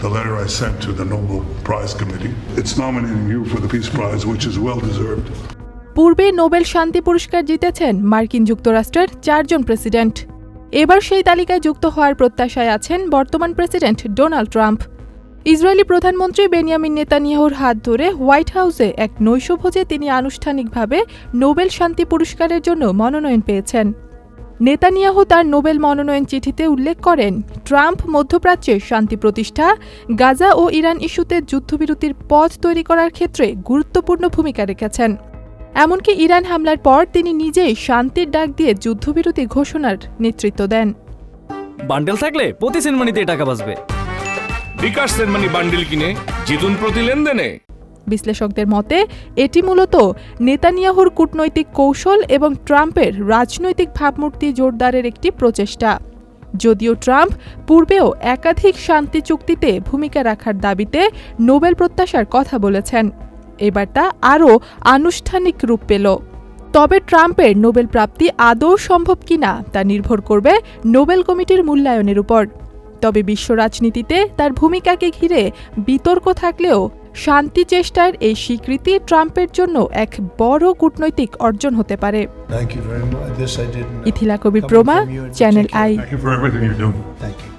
the letter I sent to the Nobel Prize Committee. It's nominating you for the Peace Prize, which is well deserved. পূর্বে Nobel শান্তি পুরস্কার জিতেছেন মার্কিন যুক্তরাষ্ট্রের 4 জন president. এবার সেই তালিকায় যুক্ত হওয়ার প্রত্যাশায় আছেন বর্তমান প্রেসিডেন্ট ডোনাল্ড ট্রাম্প। ইসরায়েলি প্রধানমন্ত্রী বেনিয়ামিন নেতানিয়াহুর হাত ধরে হোয়াইট হাউসে এক নৈশভোজে তিনি আনুষ্ঠানিকভাবে নোবেল শান্তি পুরস্কারের জন্য মনোনয়ন পেয়েছেন। নেতানিয়াহু তার নোবেল মনোনয়ন চিঠিতে উল্লেখ করেন, ট্রাম্প মধ্যপ্রাচ্যের শান্তি প্রতিষ্ঠা, গাজা ও ইরান ইস্যুতে যুদ্ধবিরতির পথ তৈরি করার ক্ষেত্রে গুরুত্বপূর্ণ ভূমিকা রেখেছেন। এমনকি ইরান হামলার পর তিনি নিজেই শান্তির ডাক দিয়ে যুদ্ধবিরতি ঘোষণার নেতৃত্ব দেন। বান্ডেল থাকলে প্রতি সেনমানিতে টাকা বাঁচবে। বিকাশ সেনমানি বান্ডেল কিনে জিতুন প্রতি লেনদেনে। বিশ্লেষকদের মতে এটি মূলত নেতানিয়াহুর কূটনৈতিক কৌশল এবং ট্রাম্পের রাজনৈতিক ভাবমূর্তি জোরদারের একটি প্রচেষ্টা। যদিও ট্রাম্প পূর্বেও একাধিক শান্তি চুক্তিতে ভূমিকা রাখার দাবিতে নোবেল প্রত্যাশার কথা বলেছেন, এবার তা আরও আনুষ্ঠানিক রূপ পেল। তবে ট্রাম্পের নোবেল প্রাপ্তি আদৌ সম্ভব কিনা তা নির্ভর করবে নোবেল কমিটির মূল্যায়নের উপর। তবে বিশ্ব রাজনীতিতে তার ভূমিকাকে ঘিরে বিতর্ক থাকলেও শান্তি চেষ্টার এই স্বীকৃতি ট্রাম্পের জন্য এক বড় কূটনৈতিক অর্জন হতে পারে। Thank you very much. This I didn't know. Ithila Kabir Proma, Channel I. Thank you for everything you do. Thank you.